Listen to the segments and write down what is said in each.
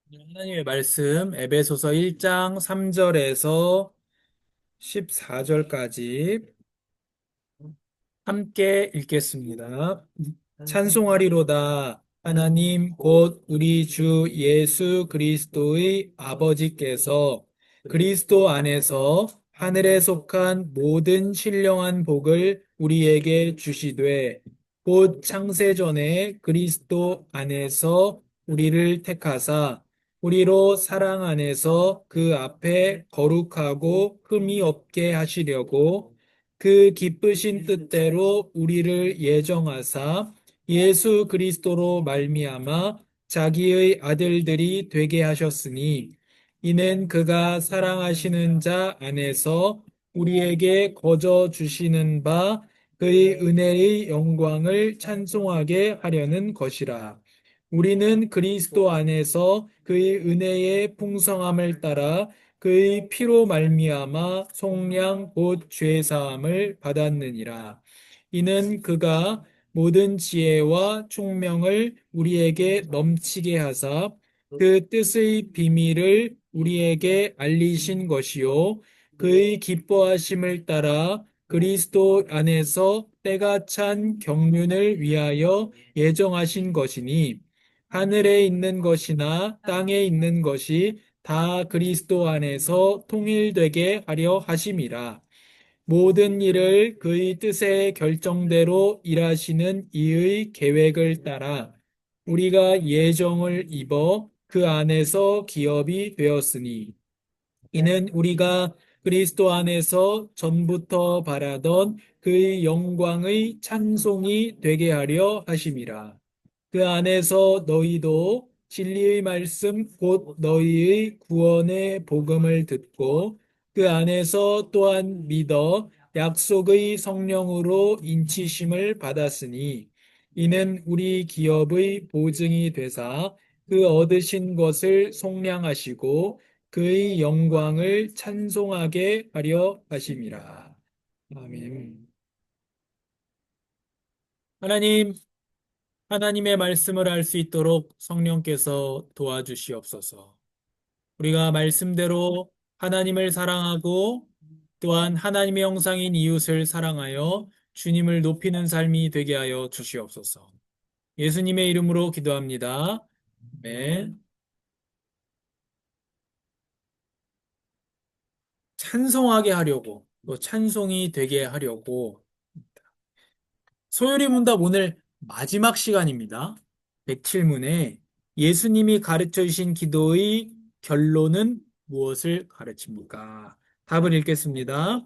하나님의 말씀 에베소서 1장 3절에서 14절까지 함께 읽겠습니다. 찬송하리로다. 하나님 곧 우리 주 예수 그리스도의 아버지께서 그리스도 안에서 하늘에 속한 모든 신령한 복을 우리에게 주시되 곧 창세전에 그리스도 안에서 우리를 택하사 우리로 사랑 안에서 그 앞에 거룩하고 흠이 없게 하시려고 그 기쁘신 뜻대로 우리를 예정하사 예수 그리스도로 말미암아 자기의 아들들이 되게 하셨으니 이는 그가 사랑하시는 자 안에서 우리에게 거저 주시는 바 그의 은혜의 영광을 찬송하게 하려는 것이라. 우리는 그리스도 안에서 그의 은혜의 풍성함을 따라 그의 피로 말미암아 속량 곧 죄 사함을 받았느니라. 이는 그가 모든 지혜와 총명을 우리에게 넘치게 하사 그 뜻의 비밀을 우리에게 알리신 것이요 그의 기뻐하심을 따라 그리스도 안에서 때가 찬 경륜을 위하여 예정하신 것이니 하늘에 있는 것이나 땅에 있는 것이 다 그리스도 안에서 통일되게 하려 하심이라. 모든 일을 그의 뜻의 결정대로 일하시는 이의 계획을 따라 우리가 예정을 입어 그 안에서 기업이 되었으니 이는 우리가 그리스도 안에서 전부터 바라던 그의 영광의 찬송이 되게 하려 하심이라. 그 안에서 너희도 진리의 말씀 곧 너희의 구원의 복음을 듣고 그 안에서 또한 믿어 약속의 성령으로 인치심을 받았으니 이는 우리 기업의 보증이 되사 그 얻으신 것을 속량하시고 그의 영광을 찬송하게 하려 하심이라. 아멘. 하나님, 하나님의 말씀을 알 수 있도록 성령께서 도와주시옵소서. 우리가 말씀대로 하나님을 사랑하고 또한 하나님의 형상인 이웃을 사랑하여 주님을 높이는 삶이 되게 하여 주시옵소서. 예수님의 이름으로 기도합니다. 네. 찬송하게 하려고, 또 찬송이 되게 하려고 소요리 문답 오늘 마지막 시간입니다. 107문에 예수님이 가르쳐 주신 기도의 결론은 무엇을 가르칩니까? 답을 읽겠습니다.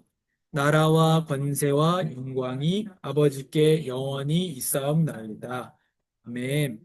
나라와 권세와 영광이 아버지께 영원히 있사옵나이다. 아멘.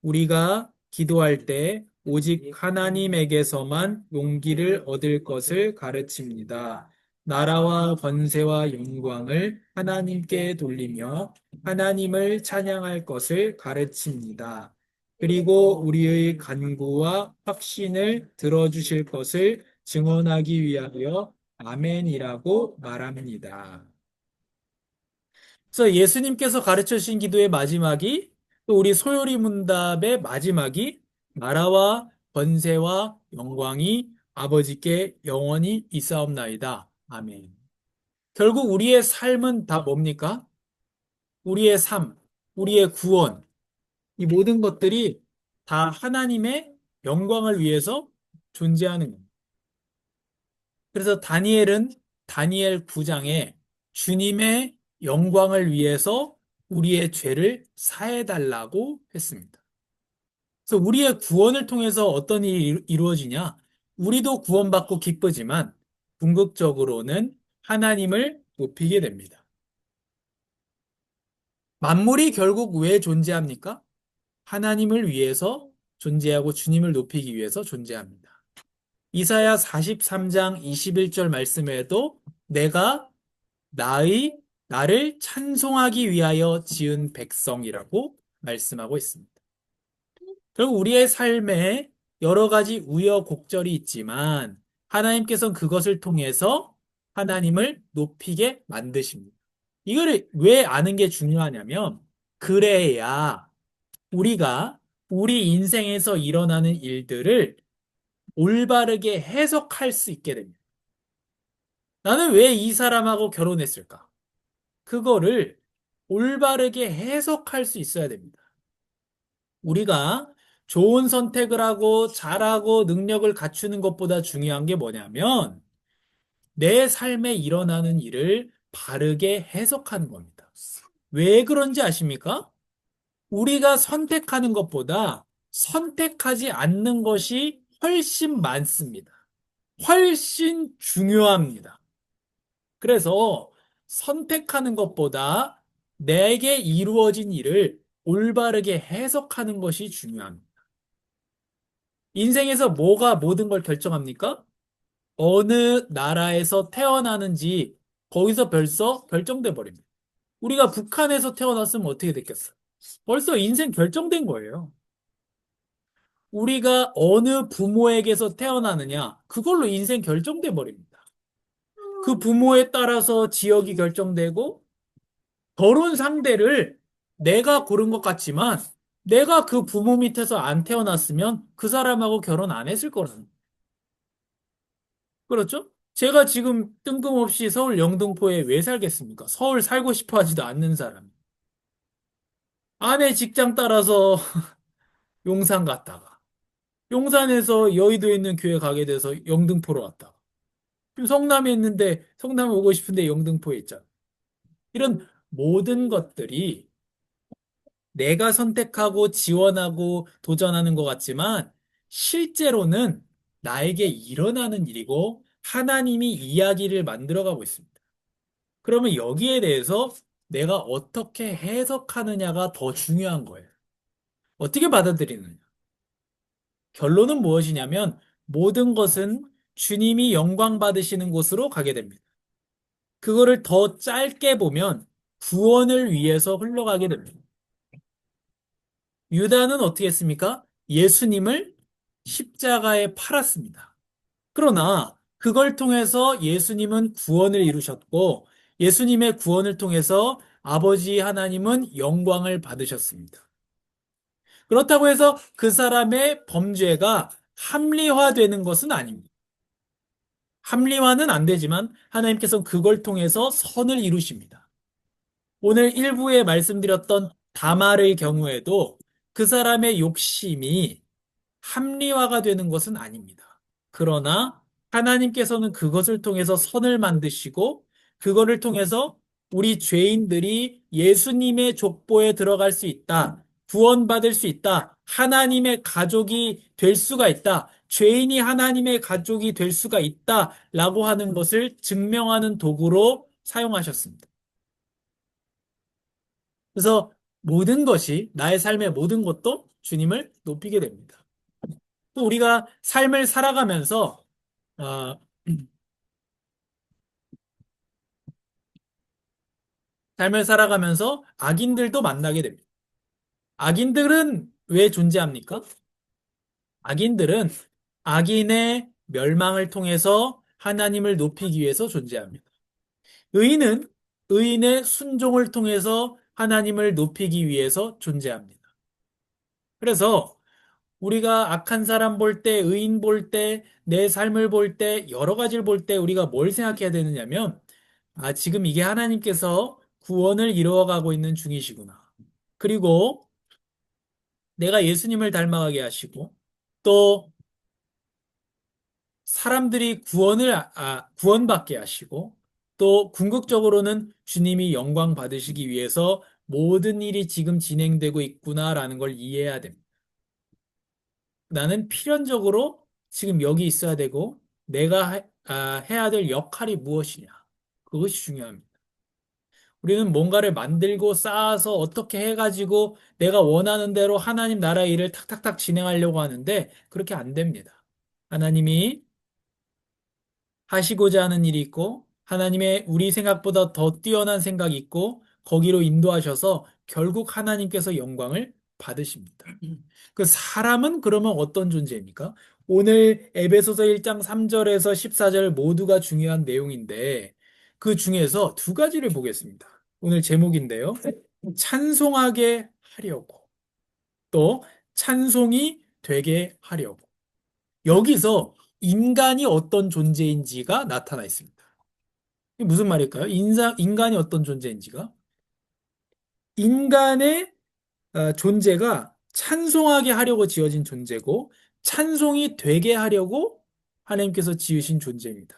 우리가 기도할 때 오직 하나님에게서만 용기를 얻을 것을 가르칩니다. 나라와 권세와 영광을 하나님께 돌리며 하나님을 찬양할 것을 가르칩니다. 그리고 우리의 간구와 확신을 들어주실 것을 증언하기 위하여 아멘이라고 말합니다. 그래서 예수님께서 가르쳐 주신 기도의 마지막이 또 우리 소요리 문답의 마지막이 나라와 권세와 영광이 아버지께 영원히 있사옵나이다. 아멘. 결국 우리의 삶은 다 뭡니까? 우리의 삶, 우리의 구원, 이 모든 것들이 다 하나님의 영광을 위해서 존재하는 겁니다. 그래서 다니엘은 다니엘 9장에 주님의 영광을 위해서 우리의 죄를 사해달라고 했습니다. 그래서 우리의 구원을 통해서 어떤 일이 이루어지냐? 우리도 구원받고 기쁘지만 궁극적으로는 하나님을 높이게 됩니다. 만물이 결국 왜 존재합니까? 하나님을 위해서 존재하고 주님을 높이기 위해서 존재합니다. 이사야 43장 21절 말씀에도 내가 나를 찬송하기 위하여 지은 백성이라고 말씀하고 있습니다. 결국 우리의 삶에 여러 가지 우여곡절이 있지만 하나님께서는 그것을 통해서 하나님을 높이게 만드십니다. 이걸 왜 아는 게 중요하냐면 그래야 우리가 우리 인생에서 일어나는 일들을 올바르게 해석할 수 있게 됩니다. 나는 왜 이 사람하고 결혼했을까? 그거를 올바르게 해석할 수 있어야 됩니다. 우리가 좋은 선택을 하고 잘하고 능력을 갖추는 것보다 중요한 게 뭐냐면 내 삶에 일어나는 일을 바르게 해석하는 겁니다. 왜 그런지 아십니까? 우리가 선택하는 것보다 선택하지 않는 것이 훨씬 많습니다. 훨씬 중요합니다. 그래서 선택하는 것보다 내게 이루어진 일을 올바르게 해석하는 것이 중요합니다. 인생에서 뭐가 모든 걸 결정합니까? 어느 나라에서 태어나는지 거기서 벌써 결정돼 버립니다. 우리가 북한에서 태어났으면 어떻게 됐겠어요? 벌써 인생 결정된 거예요. 우리가 어느 부모에게서 태어나느냐, 그걸로 인생 결정돼 버립니다. 그 부모에 따라서 지역이 결정되고, 결혼 상대를 내가 고른 것 같지만, 내가 그 부모 밑에서 안 태어났으면 그 사람하고 결혼 안 했을 거라는. 그렇죠? 제가 지금 뜬금없이 서울 영등포에 왜 살겠습니까? 서울 살고 싶어 하지도 않는 사람. 아내 직장 따라서 용산 갔다가, 용산에서 여의도에 있는 교회 가게 돼서 영등포로 왔다가, 지금 성남에 있는데 성남 오고 싶은데 영등포에 있잖아. 이런 모든 것들이 내가 선택하고 지원하고 도전하는 것 같지만 실제로는 나에게 일어나는 일이고 하나님이 이야기를 만들어가고 있습니다. 그러면 여기에 대해서 내가 어떻게 해석하느냐가 더 중요한 거예요. 어떻게 받아들이느냐. 결론은 무엇이냐면 모든 것은 주님이 영광 받으시는 곳으로 가게 됩니다. 그거를 더 짧게 보면 구원을 위해서 흘러가게 됩니다. 유다는 어떻게 했습니까? 예수님을 십자가에 팔았습니다. 그러나 그걸 통해서 예수님은 구원을 이루셨고 예수님의 구원을 통해서 아버지 하나님은 영광을 받으셨습니다. 그렇다고 해서 그 사람의 범죄가 합리화되는 것은 아닙니다. 합리화는 안 되지만 하나님께서 그걸 통해서 선을 이루십니다. 오늘 일부에 말씀드렸던 다말의 경우에도 그 사람의 욕심이 합리화가 되는 것은 아닙니다. 그러나 하나님께서는 그것을 통해서 선을 만드시고 그거를 통해서 우리 죄인들이 예수님의 족보에 들어갈 수 있다. 구원받을 수 있다. 하나님의 가족이 될 수가 있다. 죄인이 하나님의 가족이 될 수가 있다. 라고 하는 것을 증명하는 도구로 사용하셨습니다. 그래서 모든 것이 나의 삶의 모든 것도 주님을 높이게 됩니다. 또 우리가 삶을 살아가면서 어, 삶을 살아가면서 악인들도 만나게 됩니다. 악인들은 왜 존재합니까? 악인들은 악인의 멸망을 통해서 하나님을 높이기 위해서 존재합니다. 의인은 의인의 순종을 통해서 하나님을 높이기 위해서 존재합니다. 그래서 우리가 악한 사람 볼 때, 의인 볼 때, 내 삶을 볼 때, 여러 가지를 볼 때 우리가 뭘 생각해야 되느냐면, 아, 지금 이게 하나님께서 구원을 이루어가고 있는 중이시구나. 그리고 내가 예수님을 닮아가게 하시고, 또 사람들이 구원받게 하시고, 또 궁극적으로는 주님이 영광 받으시기 위해서 모든 일이 지금 진행되고 있구나라는 걸 이해해야 됩니다. 나는 필연적으로 지금 여기 있어야 되고 내가 해야 될 역할이 무엇이냐. 그것이 중요합니다. 우리는 뭔가를 만들고 쌓아서 어떻게 해가지고 내가 원하는 대로 하나님 나라의 일을 탁탁탁 진행하려고 하는데 그렇게 안 됩니다. 하나님이 하시고자 하는 일이 있고 하나님의 우리 생각보다 더 뛰어난 생각이 있고 거기로 인도하셔서 결국 하나님께서 영광을 받으십니다. 그 사람은 그러면 어떤 존재입니까? 오늘 에베소서 1장 3절에서 14절 모두가 중요한 내용인데 그 중에서 두 가지를 보겠습니다. 오늘 제목인데요. 찬송하게 하려고 또 찬송이 되게 하려고. 여기서 인간이 어떤 존재인지가 나타나 있습니다. 이게 무슨 말일까요? 인간이 어떤 존재인지가? 인간의 존재가 찬송하게 하려고 지어진 존재고, 찬송이 되게 하려고 하나님께서 지으신 존재입니다.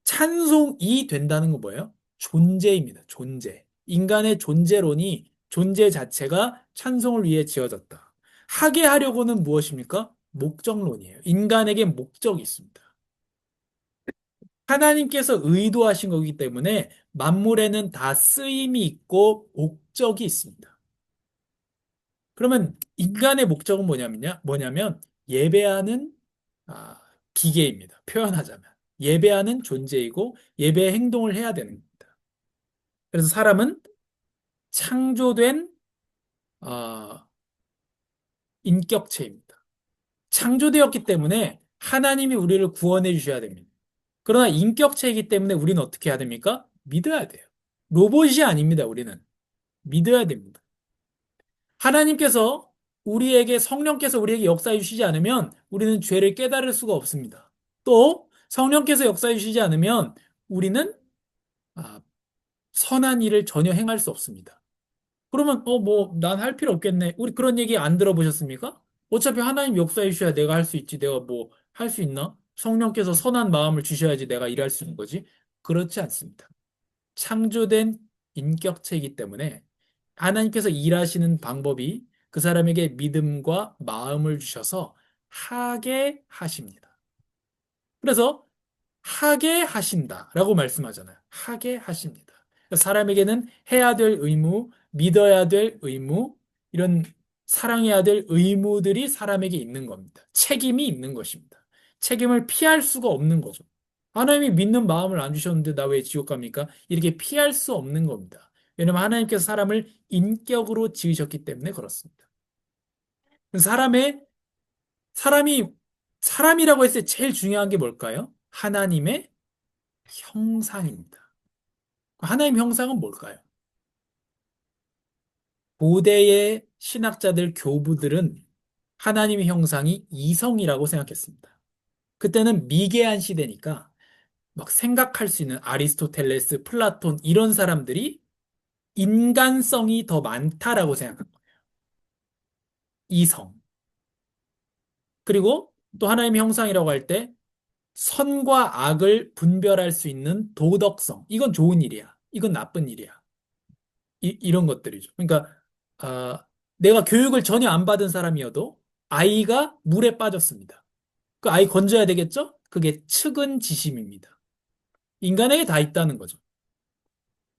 찬송이 된다는 건 뭐예요? 존재입니다. 존재. 인간의 존재론이 존재 자체가 찬송을 위해 지어졌다. 하게 하려고는 무엇입니까? 목적론이에요. 인간에게 목적이 있습니다. 하나님께서 의도하신 거기 때문에 만물에는 다 쓰임이 있고 목적이 있습니다. 그러면 인간의 목적은 뭐냐면 예배하는 아, 기계입니다. 표현하자면. 예배하는 존재이고 예배의 행동을 해야 되는 겁니다. 그래서 사람은 창조된 아, 인격체입니다. 창조되었기 때문에 하나님이 우리를 구원해 주셔야 됩니다. 그러나 인격체이기 때문에 우리는 어떻게 해야 됩니까? 믿어야 돼요. 로봇이 아닙니다, 우리는. 믿어야 됩니다. 하나님께서 성령께서 우리에게 역사해 주시지 않으면 우리는 죄를 깨달을 수가 없습니다. 또 성령께서 역사해 주시지 않으면 우리는 아, 선한 일을 전혀 행할 수 없습니다. 그러면 난 할 필요 없겠네. 우리 그런 얘기 안 들어보셨습니까? 어차피 하나님 역사해 주셔야 내가 할 수 있지. 내가 뭐 할 수 있나? 성령께서 선한 마음을 주셔야지 내가 일할 수 있는 거지. 그렇지 않습니다. 창조된 인격체이기 때문에 하나님께서 일하시는 방법이 그 사람에게 믿음과 마음을 주셔서 하게 하십니다. 그래서 하게 하신다라고 말씀하잖아요. 하게 하십니다. 사람에게는 해야 될 의무, 믿어야 될 의무, 이런 사랑해야 될 의무들이 사람에게 있는 겁니다. 책임이 있는 것입니다. 책임을 피할 수가 없는 거죠. 하나님이 믿는 마음을 안 주셨는데 나 왜 지옥 갑니까? 이렇게 피할 수 없는 겁니다. 왜냐하면 하나님께서 사람을 인격으로 지으셨기 때문에 그렇습니다. 사람의 사람이 사람이라고 했을 때 제일 중요한 게 뭘까요? 하나님의 형상입니다. 하나님 형상은 뭘까요? 고대의 신학자들, 교부들은 하나님의 형상이 이성이라고 생각했습니다. 그때는 미개한 시대니까 막 생각할 수 있는 아리스토텔레스, 플라톤 이런 사람들이 인간성이 더 많다라고 생각한 거예요. 이성. 그리고 또 하나님의 형상이라고 할 때 선과 악을 분별할 수 있는 도덕성. 이건 좋은 일이야. 이건 나쁜 일이야. 이런 것들이죠. 그러니까 아, 내가 교육을 전혀 안 받은 사람이어도 아이가 물에 빠졌습니다. 그 아이 건져야 되겠죠? 그게 측은지심입니다. 인간에게 다 있다는 거죠.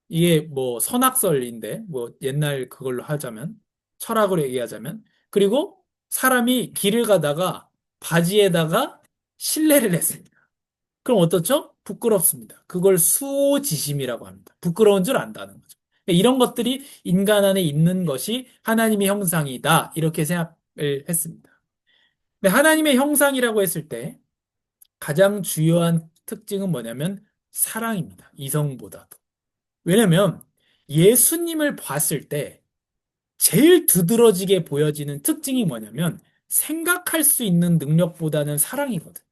이게 뭐 선악설인데 뭐 옛날 그걸로 하자면 철학으로 얘기하자면 그리고 사람이 길을 가다가 바지에다가 실례를 했습니다. 그럼 어떻죠? 부끄럽습니다. 그걸 수호지심이라고 합니다. 부끄러운 줄 안다는 거죠. 이런 것들이 인간 안에 있는 것이 하나님의 형상이다. 이렇게 생각을 했습니다. 근데 하나님의 형상이라고 했을 때 가장 주요한 특징은 뭐냐면 사랑입니다. 이성보다도. 왜냐면 예수님을 봤을 때 제일 두드러지게 보여지는 특징이 뭐냐면 생각할 수 있는 능력보다는 사랑이거든.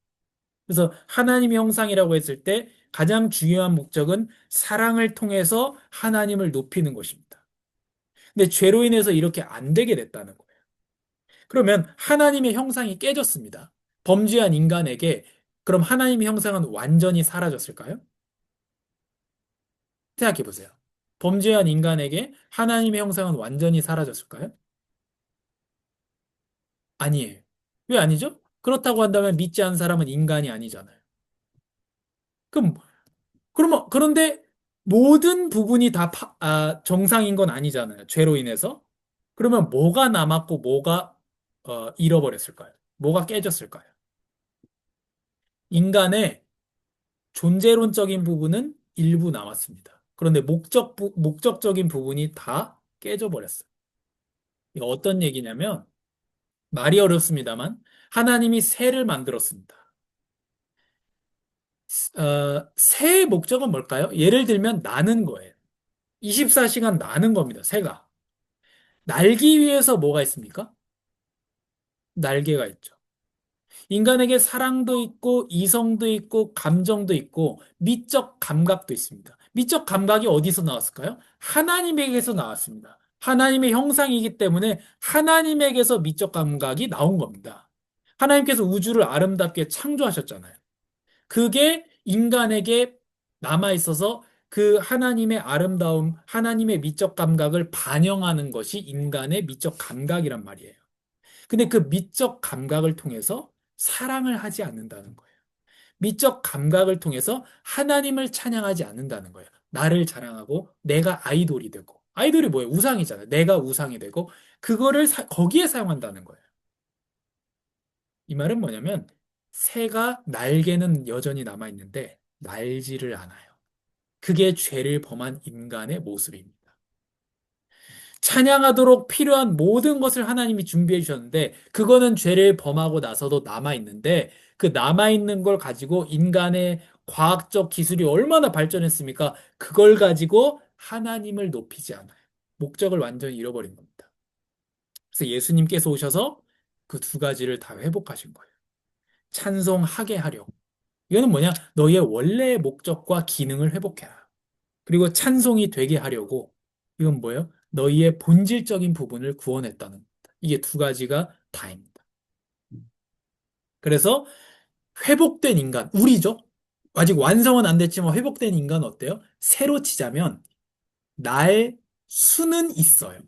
그래서 하나님의 형상이라고 했을 때 가장 중요한 목적은 사랑을 통해서 하나님을 높이는 것입니다. 근데 죄로 인해서 이렇게 안 되게 됐다는 거예요. 그러면 하나님의 형상이 깨졌습니다. 범죄한 인간에게 그럼 하나님의 형상은 완전히 사라졌을까요? 생각해 보세요. 범죄한 인간에게 하나님의 형상은 완전히 사라졌을까요? 아니에요. 왜 아니죠? 그렇다고 한다면 믿지 않는 사람은 인간이 아니잖아요. 그럼 그런데 모든 부분이 다 정상인 건 아니잖아요. 죄로 인해서. 그러면 뭐가 남았고 뭐가 잃어버렸을까요? 뭐가 깨졌을까요? 인간의 존재론적인 부분은 일부 남았습니다. 그런데 목적적인 부분이 다 깨져버렸어요. 이거 어떤 얘기냐면 말이 어렵습니다만 하나님이 새를 만들었습니다. 새의 목적은 뭘까요? 예를 들면 나는 거예요. 24시간 나는 겁니다. 새가. 날기 위해서 뭐가 있습니까? 날개가 있죠. 인간에게 사랑도 있고, 이성도 있고, 감정도 있고, 미적 감각도 있습니다. 미적 감각이 어디서 나왔을까요? 하나님에게서 나왔습니다. 하나님의 형상이기 때문에 하나님에게서 미적 감각이 나온 겁니다. 하나님께서 우주를 아름답게 창조하셨잖아요. 그게 인간에게 남아 있어서 그 하나님의 아름다움, 하나님의 미적 감각을 반영하는 것이 인간의 미적 감각이란 말이에요. 근데 그 미적 감각을 통해서 사랑을 하지 않는다는 거예요. 미적 감각을 통해서 하나님을 찬양하지 않는다는 거예요. 나를 자랑하고 내가 아이돌이 되고. 아이돌이 뭐예요? 우상이잖아요. 내가 우상이 되고 그거를 거기에 사용한다는 거예요. 이 말은 뭐냐면 새가 날개는 여전히 남아 있는데 날지를 않아요. 그게 죄를 범한 인간의 모습입니다. 찬양하도록 필요한 모든 것을 하나님이 준비해 주셨는데, 그거는 죄를 범하고 나서도 남아있는데, 그 남아있는 걸 가지고 인간의 과학적 기술이 얼마나 발전했습니까? 그걸 가지고 하나님을 높이지 않아요. 목적을 완전히 잃어버린 겁니다. 그래서 예수님께서 오셔서 그 두 가지를 다 회복하신 거예요. 찬송하게 하려고. 이거는 뭐냐? 너희의 원래의 목적과 기능을 회복해라. 그리고 찬송이 되게 하려고 이건 뭐예요? 너희의 본질적인 부분을 구원했다는 겁니다. 이게 두 가지가 다입니다. 그래서 회복된 인간, 우리죠? 아직 완성은 안 됐지만 회복된 인간 어때요? 새로 치자면 나의 수는 있어요.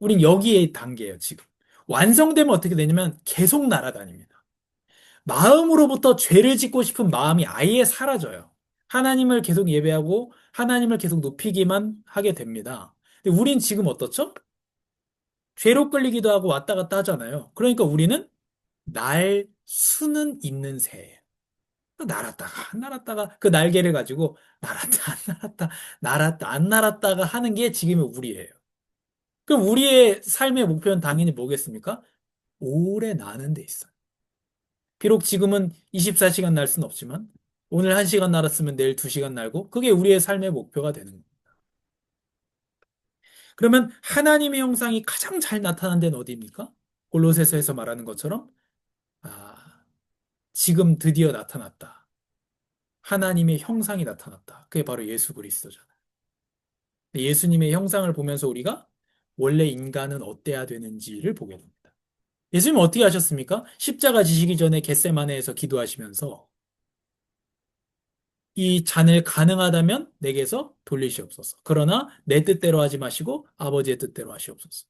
우린 여기에 단계예요, 지금. 완성되면 어떻게 되냐면 계속 날아다닙니다. 마음으로부터 죄를 짓고 싶은 마음이 아예 사라져요. 하나님을 계속 예배하고 하나님을 계속 높이기만 하게 됩니다. 근데 우린 지금 어떻죠? 죄로 끌리기도 하고 왔다 갔다 하잖아요. 그러니까 우리는 날 수는 있는 새예요. 날았다가 안 날았다가 그 날개를 가지고 날았다 안 날았다 날았다 안 날았다가 하는 게 지금의 우리예요. 그럼 우리의 삶의 목표는 당연히 뭐겠습니까? 오래 나는 데 있어요. 비록 지금은 24시간 날 수는 없지만 오늘 1시간 날았으면 내일 2시간 날고 그게 우리의 삶의 목표가 되는 거예요. 그러면 하나님의 형상이 가장 잘 나타난 데는 어디입니까? 골로새서에서 말하는 것처럼 아, 지금 드디어 나타났다. 하나님의 형상이 나타났다. 그게 바로 예수 그리스도잖아요. 예수님의 형상을 보면서 우리가 원래 인간은 어때야 되는지를 보게 됩니다. 예수님은 어떻게 하셨습니까? 십자가 지시기 전에 겟세마네에서 기도하시면서 이 잔을 가능하다면 내게서 돌리시옵소서. 그러나 내 뜻대로 하지 마시고 아버지의 뜻대로 하시옵소서.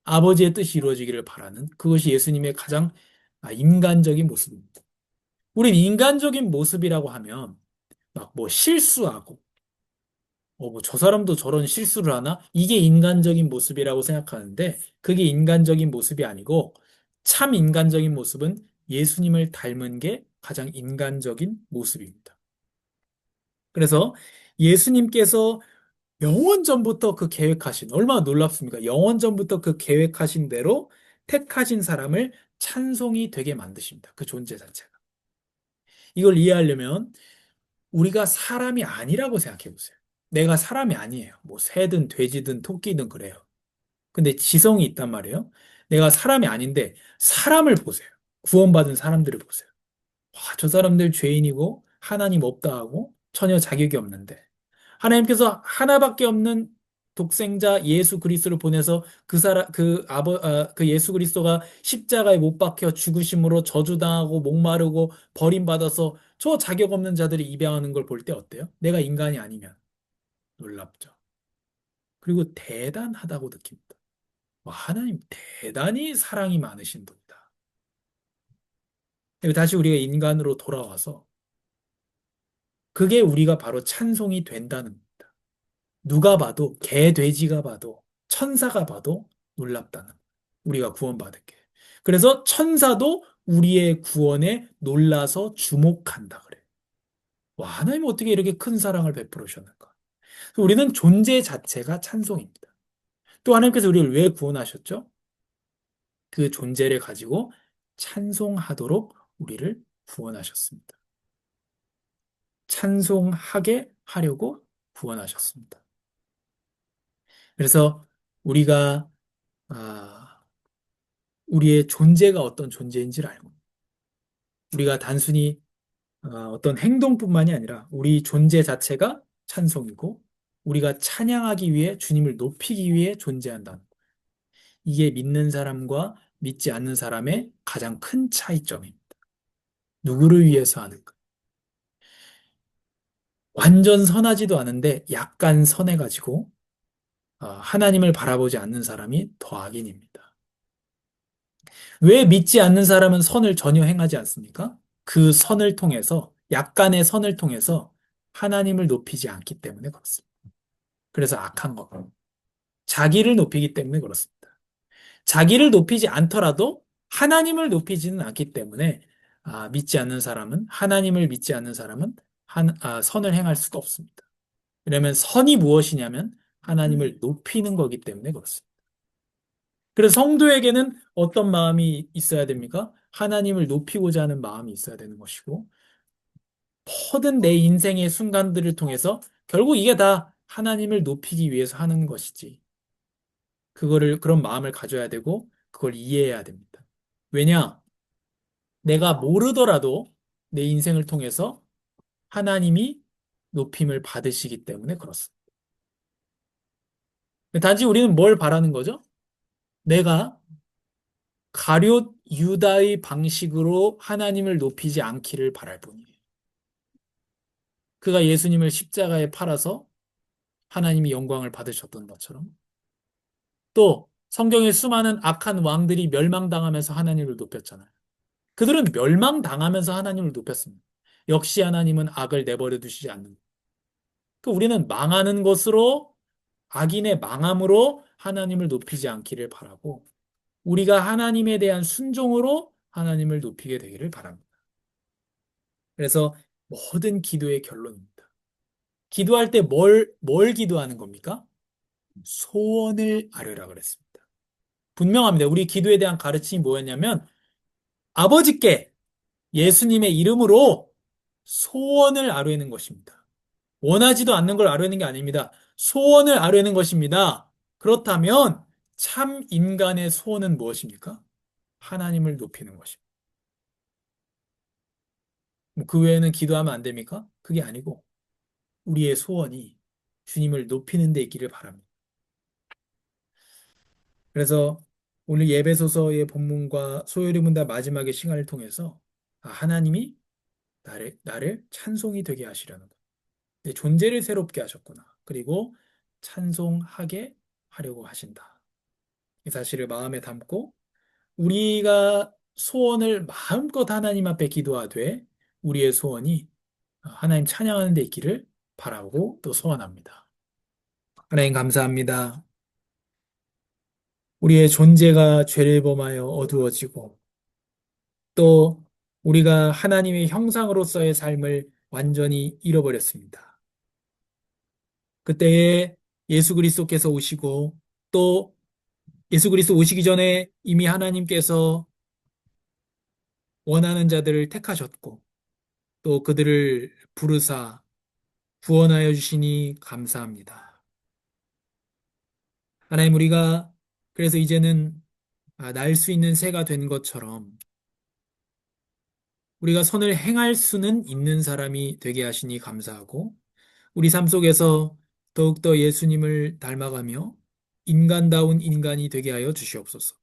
아버지의 뜻이 이루어지기를 바라는 그것이 예수님의 가장 인간적인 모습입니다. 우린 인간적인 모습이라고 하면 막 뭐 실수하고 뭐 저 사람도 저런 실수를 하나? 이게 인간적인 모습이라고 생각하는데 그게 인간적인 모습이 아니고 참 인간적인 모습은 예수님을 닮은 게 가장 인간적인 모습입니다. 그래서 예수님께서 영원 전부터 그 계획하신, 얼마나 놀랍습니까? 영원 전부터 그 계획하신 대로 택하신 사람을 찬송이 되게 만드십니다. 그 존재 자체가. 이걸 이해하려면 우리가 사람이 아니라고 생각해 보세요. 내가 사람이 아니에요. 뭐 새든 돼지든 토끼든 그래요. 근데 지성이 있단 말이에요. 내가 사람이 아닌데 사람을 보세요. 구원받은 사람들을 보세요. 와, 저 사람들 죄인이고 하나님 없다 하고 전혀 자격이 없는데 하나님께서 하나밖에 없는 독생자 예수 그리스도를 보내서 그 사람 그 예수 그리스도가 십자가에 못 박혀 죽으심으로 저주당하고 목마르고 버림받아서 저 자격 없는 자들이 입양하는 걸 볼 때 어때요? 내가 인간이 아니면 놀랍죠. 그리고 대단하다고 느낍니다. 와, 하나님 대단히 사랑이 많으신 분이다. 그리고 다시 우리가 인간으로 돌아와서 그게 우리가 바로 찬송이 된다는 겁니다. 누가 봐도 개, 돼지가 봐도 천사가 봐도 놀랍다는 거예요. 우리가 구원받을 게. 그래서 천사도 우리의 구원에 놀라서 주목한다 그래요. 와, 하나님 어떻게 이렇게 큰 사랑을 베풀어 주셨는가? 우리는 존재 자체가 찬송입니다. 또 하나님께서 우리를 왜 구원하셨죠? 그 존재를 가지고 찬송하도록 우리를 구원하셨습니다. 찬송하게 하려고 구원하셨습니다. 그래서 우리가 우리의 존재가 어떤 존재인지를 알고 우리가 단순히 어떤 행동뿐만이 아니라 우리 존재 자체가 찬송이고 우리가 찬양하기 위해 주님을 높이기 위해 존재한다. 이게 믿는 사람과 믿지 않는 사람의 가장 큰 차이점입니다. 누구를 위해서 하는가? 완전 선하지도 않은데 약간 선해가지고 하나님을 바라보지 않는 사람이 더 악인입니다. 왜 믿지 않는 사람은 선을 전혀 행하지 않습니까? 그 선을 통해서 약간의 선을 통해서 하나님을 높이지 않기 때문에 그렇습니다. 그래서 악한 거고 자기를 높이기 때문에 그렇습니다. 자기를 높이지 않더라도 하나님을 높이지는 않기 때문에 믿지 않는 사람은 하나님을 믿지 않는 사람은 선을 행할 수가 없습니다. 왜냐하면 선이 무엇이냐면 하나님을 높이는 거기 때문에 그렇습니다. 그래서 성도에게는 어떤 마음이 있어야 됩니까? 하나님을 높이고자 하는 마음이 있어야 되는 것이고 모든 내 인생의 순간들을 통해서 결국 이게 다 하나님을 높이기 위해서 하는 것이지. 그런 마음을 가져야 되고 그걸 이해해야 됩니다. 왜냐? 내가 모르더라도 내 인생을 통해서 하나님이 높임을 받으시기 때문에 그렇습니다. 단지 우리는 뭘 바라는 거죠? 내가 가룟 유다의 방식으로 하나님을 높이지 않기를 바랄 뿐이에요. 그가 예수님을 십자가에 팔아서 하나님이 영광을 받으셨던 것처럼 또 성경의 수많은 악한 왕들이 멸망당하면서 하나님을 높였잖아요. 그들은 멸망당하면서 하나님을 높였습니다. 역시 하나님은 악을 내버려 두시지 않는. 우리는 망하는 것으로 악인의 망함으로 하나님을 높이지 않기를 바라고 우리가 하나님에 대한 순종으로 하나님을 높이게 되기를 바랍니다. 그래서 모든 기도의 결론입니다. 기도할 때 뭘 기도하는 겁니까? 소원을 아뢰라 그랬습니다. 분명합니다. 우리 기도에 대한 가르침이 뭐였냐면 아버지께 예수님의 이름으로 소원을 아뢰는 것입니다. 원하지도 않는 걸 아뢰는 게 아닙니다. 소원을 아뢰는 것입니다. 그렇다면 참 인간의 소원은 무엇입니까? 하나님을 높이는 것입니다. 그 외에는 기도하면 안 됩니까? 그게 아니고 우리의 소원이 주님을 높이는 데 있기를 바랍니다. 그래서 오늘 예배소서의 본문과 소요리 문답 마지막의 시간을 통해서 하나님이 나를 찬송이 되게 하시려는 것. 내 존재를 새롭게 하셨구나. 그리고 찬송하게 하려고 하신다. 이 사실을 마음에 담고 우리가 소원을 마음껏 하나님 앞에 기도하되 우리의 소원이 하나님 찬양하는 데 있기를 바라고 또 소원합니다. 하나님 감사합니다. 우리의 존재가 죄를 범하여 어두워지고 또 우리가 하나님의 형상으로서의 삶을 완전히 잃어버렸습니다. 그때에 예수 그리스도께서 오시고 또 예수 그리스도 오시기 전에 이미 하나님께서 원하는 자들을 택하셨고 또 그들을 부르사 구원하여 주시니 감사합니다. 하나님 우리가 그래서 이제는 날 수 있는 새가 된 것처럼 우리가 선을 행할 수는 있는 사람이 되게 하시니 감사하고 우리 삶 속에서 더욱더 예수님을 닮아가며 인간다운 인간이 되게 하여 주시옵소서.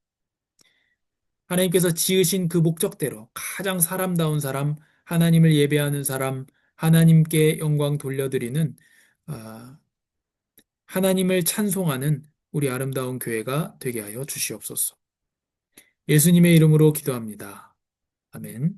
하나님께서 지으신 그 목적대로 가장 사람다운 사람, 하나님을 예배하는 사람, 하나님께 영광 돌려드리는 아, 하나님을 찬송하는 우리 아름다운 교회가 되게 하여 주시옵소서. 예수님의 이름으로 기도합니다. 아멘.